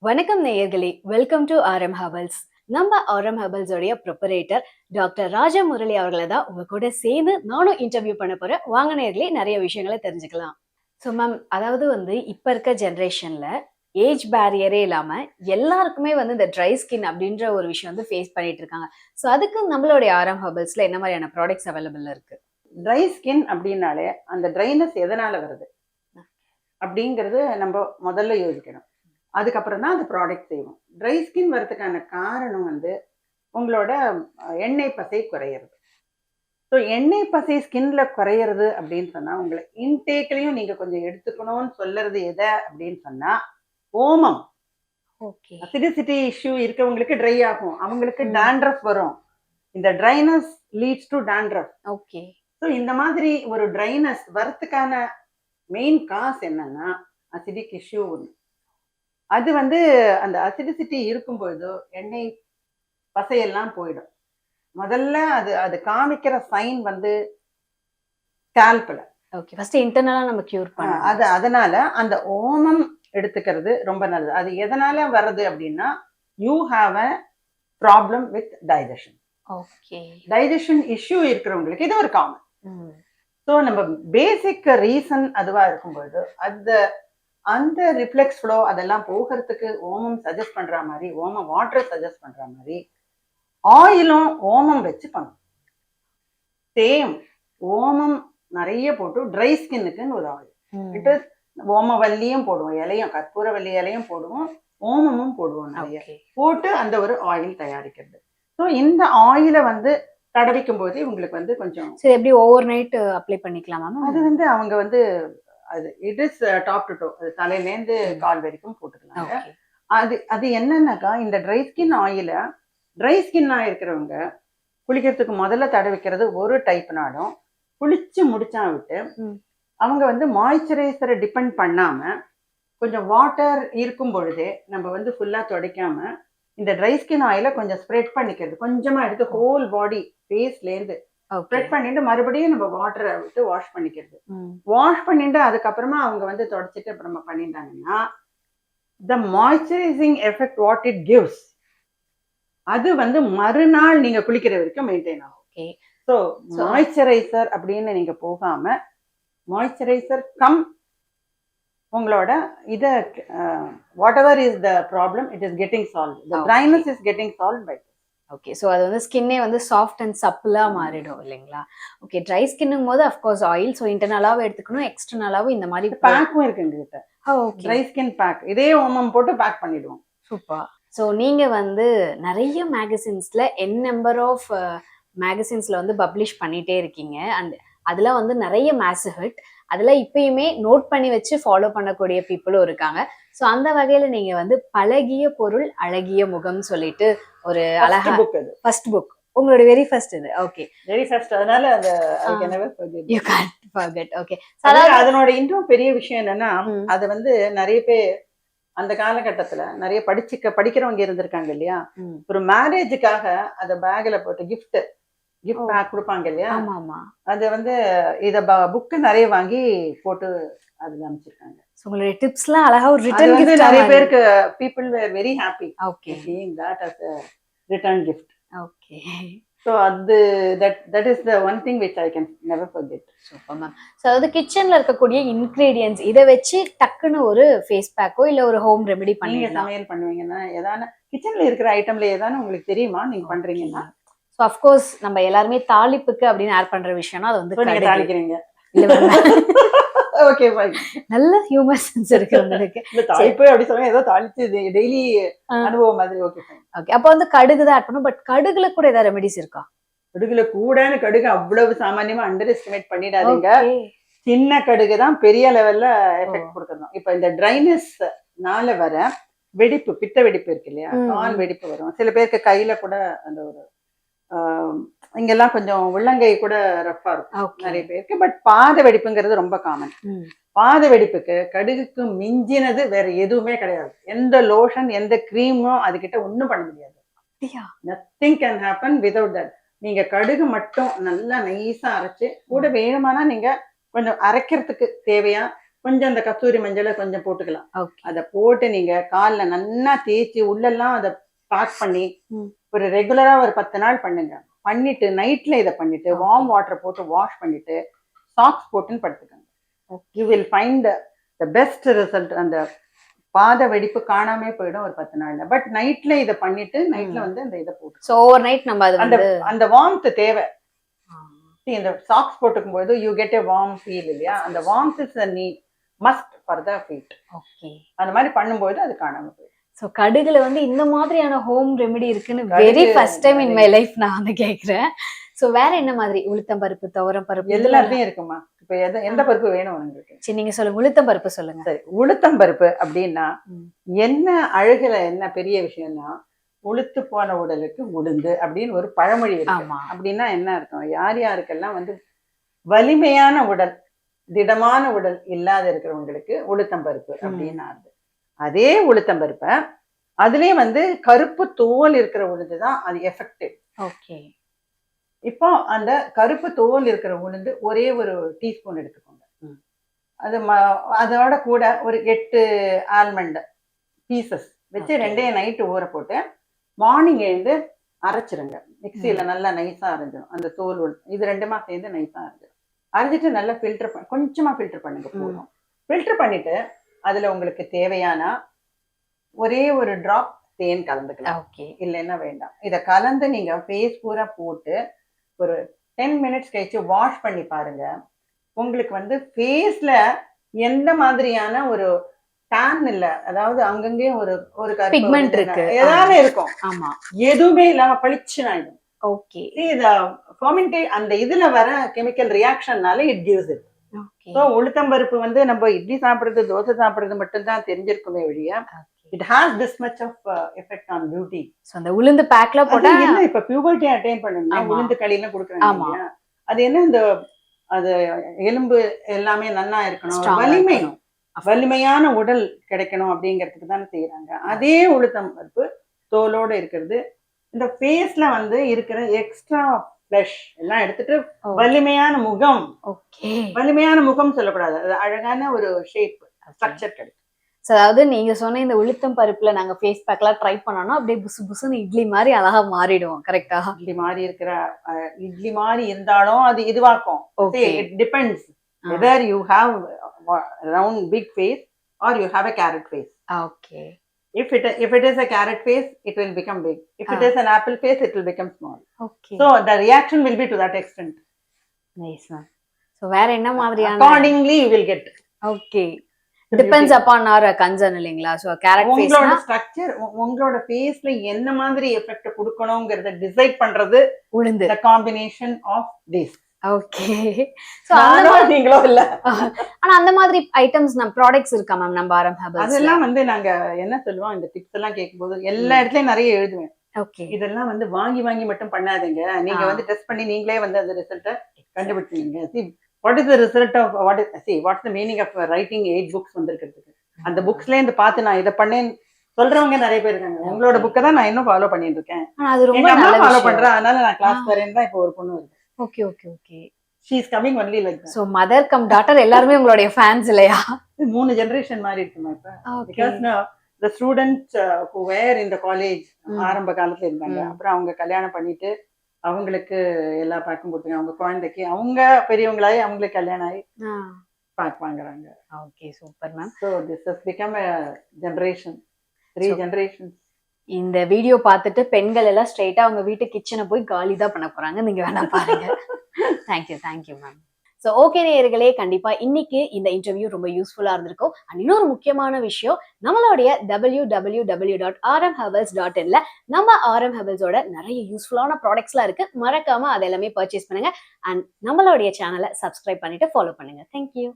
வணக்கம் நேயர்களே, welcome to RM herbals. நம்ம ஆர்எம் ஹெர்பல்ஸ் உடைய ப்ரிப்பரேட்டர் டாக்டர் ராஜமுரளி அவர்களை தான் உங்க கூட சேர்ந்து நானும் இன்டர்வியூ பண்ண போறேன். வாங்க நேயர்களே, நிறைய விஷயங்களை தெரிஞ்சுக்கலாம். ஸோ மேம், அதாவது இப்ப இருக்க ஜென்ரேஷன்ல ஏஜ் பேரியரே இல்லாம எல்லாருக்குமே இந்த ட்ரை ஸ்கின் அப்படின்ற ஒரு விஷயம் ஃபேஸ் பண்ணிட்டு இருக்காங்க. ஸோ அதுக்கு நம்மளுடைய ஆர்எம் ஹெர்பல்ஸ்ல என்ன மாதிரியான ப்ராடக்ட்ஸ் அவைலபிள் இருக்கு? ட்ரை ஸ்கின் அப்படின்னாலே அந்த ட்ரைனஸ் எதனால வருது அப்படிங்கிறது நம்ம முதல்ல யோசிக்கணும். அதுக்கப்புறம் தான் அந்த ப்ராடக்ட் செய்வோம். ட்ரை ஸ்கின் வரதுக்கான காரணம் உங்களோட எண்ணெய் பசை குறையிறது. ஸோ எண்ணெய் பசை ஸ்கின்ல குறையிறது அப்படின்னு சொன்னா உங்களை இன்டேக்லையும் நீங்க கொஞ்சம் எடுத்துக்கணும்னு சொல்றது எதை அப்படின்னு சொன்னா ஓமம். அசிடிசிட்டி இஷ்யூ இருக்கவங்களுக்கு ட்ரை ஆகும், அவங்களுக்கு டாண்ட்ரஃப் வரும். இந்த dryness leads to dandruff. Okay. So இந்த மாதிரி ஒரு ட்ரைனஸ் வரத்துக்கான மெயின் காஸ் என்னன்னா அசிடிக் இஷ்யூ ஒன்று. அது அந்த அசிடிசிட்டி இருக்கும்போது எண்ணெய் பசையெல்லாம் போயிடும். முதல்ல அது அது காமிக்கிற சைன் ஸ்கேல்ப்ல. ஓகே, ஃபர்ஸ்ட் இன்டர்னலா நம்ம கியூர் பண்ணணும். அது அதனால அந்த ஓமம் எடுத்துக்கிறது ரொம்ப நல்லது. அது எதனால வருது அப்படின்னா you have a problem with digestion. Okay. Digestion issue இருக்கிறவங்களுக்கு இது ஒரு காமன். ஸோ நம்ம பேசிக் ரீசன் அதுவா இருக்கும்போது அந்த ரிஃப்ளெக்ஸ் ஃப்ளோ அதெல்லாம் போகிறதுக்கு ஓமம் சஜஸ்ட் பண்ற மாதிரி, ஓமம் வாட்டர் சஜஸ்ட் பண்ற மாதிரி ஆயிலும் ஓமம் வச்சு பண்ணும். சேம் ஓமம் நிறைய போட்டு ட்ரை ஸ்கின்னுக்குன்னு ஒரு ஆயில் இட்டு ஓமவல்லியும் போடுவோம், இலையும் கற்பூரவல்லி இலையும் போடுவோம், ஓமமும் போடுவோம். நிறைய போட்டு அந்த ஒரு ஆயில் தயாரிக்கிறது. ஸோ இந்த ஆயிலை தடவிக்கும் போது உங்களுக்கு கொஞ்சம் எப்படி ஓவர் நைட் அப்ளை பண்ணிக்கலாமா? அது அவங்க அது it is top to to, அது தலையிலேருந்து கால் வரைக்கும் போட்டுக்கலாங்க. அது என்னன்னாக்கா இந்த ட்ரை ஸ்கின் ஆயில ட்ரை ஸ்கின்னா இருக்கிறவங்க குளிக்கிறதுக்கு முதல்ல தடவிக்கிறது ஒரு டைப்னாலும் குளிச்சு முடிச்சா விட்டு அவங்க மாய்ஸ்சரைசரை டிபெண்ட் பண்ணாம கொஞ்சம் வாட்டர் இருக்கும் பொழுதே நம்ம ஃபுல்லா துடைக்காம இந்த ட்ரை ஸ்கின் ஆயில கொஞ்சம் ஸ்ப்ரெட் பண்ணிக்கிறது, கொஞ்சமா எடுத்து ஹோல் பாடி ஃபேஸ்லேருந்து ஸ்ப்ரெட் பண்ணிட்டு மறுபடியும் நம்ம வாட்டரை விட்டு வாஷ் பண்ணிக்கிறது. வாஷ் பண்ணிட்டு அதுக்கப்புறமா அவங்க தொடச்சிட்டு அப்புறமா பண்ணிட்டாங்கன்னா the moisturising effect what it gives அது மறுநாள் நீங்க குளிக்கிற வரைக்கும் மெயின்டைன் ஆகும். ஸோ மாய்ஸ்சரைசர் அப்படின்னு நீங்க போகாம மாய்ஸ்சரைசர் கம் உங்களோட இதை whatever is the problem it is getting solve. The dryness is getting solve by. Okay. So அது ஸ்கின்னே சாஃப்ட் அண்ட் சப்பிளாக மாறிடும் இல்லைங்களா? ஓகே. ட்ரை ஸ்கின்னும் போது அஃப்கோர்ஸ் ஆயில், ஸோ இன்டர்னலாகவும் எடுத்துக்கணும், எக்ஸ்டர்னலாகவும் இந்த மாதிரி பேக்கும் இருக்கு எங்ககிட்ட. ஓகே. ட்ரை ஸ்கின் பேக் இதே ஓமம் போட்டு பேக் பண்ணிடுவோம். சூப்பர். ஸோ நீங்கள் நிறைய மேகசின்ஸில் நம்பர் ஆஃப் மேகசின்ஸில் பப்ளிஷ் பண்ணிகிட்டே இருக்கீங்க. அண்ட் அதில் நிறைய மேசிவ் ஹிட், அதில் இப்பயுமே நோட் பண்ணி வச்சு ஃபாலோ பண்ணக்கூடிய பீப்புளும் இருக்காங்க. ஸோ அந்த வகையில் நீங்கள் பழகிய பொருள் அழகிய முகம் சொல்லிட்டு ஒரு அழகா ஃபர்ஸ்ட் புக், உங்களோட வெரி ஃபர்ஸ்ட் இது. Okay, very first. அதனால அந்த யூ கான்ட் ஃபர்கெட். ஓகே. அதனோட இன்னும் பெரிய விஷயம் என்னன்னா அது நிறைய பேர் அந்த காலகட்டத்துல நிறைய படிக்கிறவங்க இருந்திருக்காங்க இல்லையா, ஒரு மேரேஜுக்காக அத பேக்ல போட்டு கிஃப்ட் பேக் கொடுப்பாங்க இல்லையா, அது இத புக்கு நிறைய வாங்கி போட்டு அதுல அமைச்சிருக்காங்க. உங்களுடைய டிப்ஸ்லாம் அழகா ஒரு ரிட்டர்ன் கிஃப்ட் நிறைய பேருக்கு people were very happy seeing that as a return gift. Okay. So that is the one thing which I can never forget. Super ma'am. So அது கிச்சன்ல இருக்கக்கூடிய இன்கிரிடியன்ட்ஸ் இத வச்சு டக்குன்னு ஒரு ஃபேஸ் பேக்கோ இல்ல ஒரு ஹோம் ரெமெடி நீங்க சமையல் பண்ணுவீங்கன்னா ஏதான கிச்சன்ல இருக்கிற ஐட்டம்ல ஏதான உங்களுக்கு தெரியுமா நீங்க பண்றீங்கன்னா? ஸோ அஃப்கோர்ஸ் நம்ம எல்லாருமே தாளிப்புக்கு அப்படின்னு ஆட் பண்ற விஷயம்னா அது நீங்க தாளிக்கிறீங்க. Okay fine. நல்ல ஹியூமர் சென்ஸ் இருக்கு உங்களுக்கு. இந்த தாளிப்பு அப்படி சொன்னா ஏதோ தாளிச்சு டெய்லி அனுபவம் மாதிரி. Okay fine. ஓகே. அப்போ கடுகு தான் ஆட் பண்ணும். பட் கடுகுல கூட ஏதாவது ரெமெடிஸ் இருக்கா? கடுகுல கூடன்னு கடுகு அவ்வளவு சாமானியமா அண்டர் எஸ்டிமேட் பண்ணிடாதீங்க. சின்ன கடுகு தான் பெரிய லெவல்ல எஃபெக்ட் கொடுக்கணும். இப்ப இந்த ட்ரைனஸ்னால வர வெடிப்பு, பித்த வெடிப்பு இருக்கு இல்லையா, கால் வெடிப்பு வரும். சில பேருக்கு கையில கூட அந்த ஒரு இங்கெல்லாம் கொஞ்சம் உள்ளங்கை கூட ரஃபா இருக்கும் நிறைய பேருக்கு. பட் பாத வெடிப்புங்கிறது ரொம்ப காமன். பாத வெடிப்புக்கு கடுகுக்கு மிஞ்சினது வேற எதுவுமே கிடையாது. எந்த லோஷன் எந்த கிரீமும் அதுகிட்ட ஒண்ணும் பண்ண முடியாது. Nothing can happen without that. நீங்க கடுகு மட்டும் நல்லா நைஸா அரைச்சு கூட வேணுமானா நீங்க கொஞ்சம் அரைக்கிறதுக்கு தேவையா கொஞ்சம் அந்த கஸ்தூரி மஞ்சளை கொஞ்சம் போட்டுக்கலாம். ஓகே. அதை போட்டு நீங்க கால்ல நல்லா தேய்ச்சி உள்ளெல்லாம் அதை பேக் பண்ணி ஒரு ரெகுலரா ஒரு 10 நாள் பண்ணுங்க. பண்ணிட்டு நைட்ல இதை பண்ணிட்டு வார்ம் வாட்டர் போட்டு வாஷ் பண்ணிட்டு சாக்ஸ் போட்டுன்னு படுத்துக்கோங்க. You will find the best result. அந்த பாத வெடிப்பு காணாமே போயிடும் ஒரு 10 நாள்ல. பட் நைட்ல இதை பண்ணிட்டு நைட்ல வந்து அந்த இதை போட்டு சோ ஓவர் நைட் நம்ம அது அந்த அந்த வார்ம்த் தேவை. இந்த சாக்ஸ் போட்டுக்கும் போது you get a warm feel இல்லையா? அந்த warmth is a need must for the feet. Okay. அந்த மாதிரி பண்ணும்போது அது காணாம போயிடும். சோ கடுகுல வந்து இந்த மாதிரியான ஹோம் ரெமெடி இருக்குன்னு very first time in my life நான் வந்து கேக்குறேன். சோ வேற என்ன மாதிரி? உளுத்தம் பருப்பு, துவரம் பருப்பு எல்லாத்தையும் இருக்குமா? இப்ப எந்த பருப்பு வேணும் உங்களுக்கு? சரி நீங்க சொல்லுங்க. உளுத்தம் பருப்பு சொல்லுங்க. சரி, உளுத்தம் பருப்பு அப்படின்னா என்ன அழகுல என்ன பெரிய விஷயம்னா, உளுத்து போன உடலுக்கு உளுந்து அப்படின்னு ஒரு பழமொழி இருக்கு. அப்படின்னா என்ன அர்த்தம்? யார் யாருக்கெல்லாம் வந்து வலிமையான உடல், திடமான உடல் இல்லாத இருக்கிறவங்களுக்கு உளுத்தம் பருப்பு அப்படின்னு அர்த்தம். அதே உளுத்தம் பருப்பை அதுலயே வந்து கருப்பு தோல் இருக்கிற உளுந்துதான் அது எஃபெக்டிவ். ஓகே. இப்போ அந்த கருப்பு தோல் இருக்கிற உளுந்து ஒரே ஒரு டீஸ்பூன் எடுத்துக்கோங்க. அது அதோட கூட ஒரு 8 ஆல்மண்ட் பீசஸ் வச்சு 2 நைட்டு ஊற போட்டு மார்னிங் எழுந்து அரைச்சிருங்க. மிக்சியில நல்லா நைஸா அரைஞ்சிடும். அந்த தோல் இது 2மா சேர்ந்து நைஸா அரைஞ்சிடும். அரைஞ்சிட்டு நல்லா ஃபில்டர் கொஞ்சமா ஃபில்டர் பண்ணுங்க போதும். ஃபில்டர் பண்ணிட்டு அதுல உங்களுக்கு தேவையான ஒரே ஒரு டிராப் தேன் கலந்துக்கலாம். இல்லைன்னா வேண்டாம். இதை கலந்து நீங்க ஃபேஸ் பூரா போட்டு ஒரு 10 மினிட்ஸ் கழிச்சு வாஷ் பண்ணி பாருங்க. உங்களுக்கு வந்து ஃபேஸ்ல எந்த மாதிரியான ஒரு டேன் இல்ல, அதாவது அங்கங்கே ஒரு ஒரு பிக்மெண்ட் இருக்கு ஏதாவது இருக்கும். ஆமா, எதுவுமே இல்லாம பளிச்சுன்னு ஆயிடும். ஓகே. இத ஃபெர்மெண்டேட் அந்த இதுல வர கெமிக்கல் ரியாக்ஷன்னால இட் கிவ்ஸ் இட். சோ உளுத்தம் பருப்பு வந்து நம்ம இட்லி சாப்பிடுறது, தோசை சாப்பிடுறது மட்டும் தான் தெரிஞ்சிருக்குமே ஒழிய it has this much of effect on beauty. So அந்த உளுந்து பேக்ல போட்டா என்ன இப்ப பியூபர்ட்டி அட்டைன் பண்ணனும்னா உளுந்து களில குடுக்குறாங்க. அது என்ன இந்த அது எலும்பு எல்லாமே நல்லா இருக்கணும், வலிமையான உடல் கிடைக்கணும் அப்படிங்கிறதுக்கு தானே செய்யறாங்க. அதே உளுத்தம் பருப்பு தோலோட இருக்கிறது இந்த ஃபேஸ்ல வந்து இருக்கிற எக்ஸ்ட்ரா ஃப்ளஷ் எல்லாம் எடுத்துட்டு வலிமையான முகம். ஓகே. வலிமையான முகம் சொல்லக்கூடாது, அது அழகான ஒரு ஷேப் ஸ்ட்ரக்சர் கிடைக்கும். அதாவது நீங்க சொன்ன இந்த உளுத்தம் பருப்புல நாங்க ஃபேஸ் பேக்லாம் ட்ரை பண்ணோம்னா அப்படியே புசு புசுன்னு இட்லி மாதிரி அழகா மாறிடுவோம். கரெக்டா? இட்லி மாதிரி இருக்கிற இட்லி மாதிரி இருந்தாலும் அது இதுவாக்கும். It depends whether you have round big face or you have a carrot face. Okay. If it is a carrot face, it will become big. If it is an apple face, it will become small. Okay. So the reaction will be to that extent. Nice ma'am. So வேற என்ன மாதிரியான accordingly you will get. Okay. Depends upon our concern இல்லீங்களா? So carrot ஃபேஸ்னா உங்களோட structure, உங்களோட ஃபேஸ்ல என்ன மாதிரி effect கொடுக்கணும்ங்கறத decide பண்றது உளுந்து. The combination of this. Okay. So அந்த நீங்களோ இல்ல. ஆனா அந்த மாதிரி ஐட்டம்ஸ் நம்ம ப்ராடக்ட்ஸ் இருக்கா மேம் நம்ம ஆரம் ஹெர்பல்ஸ்? அதெல்லாம் வந்து நாங்க என்ன சொல்லுவோம், இந்த டிப்ஸ் எல்லாம் கேட்கும்போது எல்லா இடத்துலயும் நிறைய எழுதுவேன். ஓகே. இதெல்லாம் வந்து வாங்கி மட்டும் பண்ணாதீங்க, நீங்க வந்து டெஸ்ட் பண்ணி நீங்களே வந்து அந்த ரிசல்ட்டை கண்டுபிடிச்சீங்க. See what is the result of what's the meaning of writing 8 books வந்திருக்கிறதுக்கு? அந்த புக்ஸ்ல இருந்து பார்த்து நான் இதை பண்ணேன் சொல்றவங்க நிறைய பேர் இருக்காங்க. உங்களோட புக்கை தான் நான் இன்னும் ஃபாலோ பண்ணிட்டு இருக்கேன். அது ரொம்ப நல்லா ஃபாலோ பண்றேன், அதனால நான் கிளாஸ் வரேன் தான். இப்போ ஒரு பொண்ணு இருக்கு. Okay okay okay. she is coming only like that. So mother cum daughter எல்லாரும் உங்களுடைய ஃபேன்ஸ் இல்லையா? 3 ஜெனரேஷன் மாதிரி இருக்குமா இப்ப. Because now the students who were in the college ஆரம்ப காலத்துல இருந்தாங்க. அப்புறம் அவங்க கல்யாணம் பண்ணிட்டு அவங்களுக்கு எல்லா பேக்கும் கொடுத்தாங்க. அவங்க குழந்தைக்கு அவங்க பெரியவங்களாயி அவங்களுக்கு கல்யாணம் ஆகி பேக் வாங்குறாங்க. Okay super ma'am. So this has become a generation, 3 generations. இந்த வீடியோ பார்த்துட்டு பெண்கள் எல்லாம் ஸ்ட்ரைட்டா அவங்க வீட்டு கிச்சனை போய் காலி தான் பண்ண போறாங்க. நீங்க வேணா பாருங்க. Thank you ma'am. ஸோ ஓகே நேயர்களே, கண்டிப்பா இன்னைக்கு இந்த இன்டர்வியூ ரொம்ப யூஸ்ஃபுல்லா இருந்திருக்கும். அண்ட் இன்னொரு முக்கியமான விஷயம், நம்மளுடைய www.rmherbals.in நம்ம ஆரம் ஹெர்பல்ஸோட நிறைய யூஸ்ஃபுல்லான ப்ராடக்ட்ஸ்லாம் இருக்கு. மறக்காம அதை எல்லாமே பர்ச்சேஸ் பண்ணுங்க. அண்ட் நம்மளுடைய சேனலை சப்ஸ்கிரைப் பண்ணிட்டு ஃபாலோ பண்ணுங்க. தேங்க்யூ.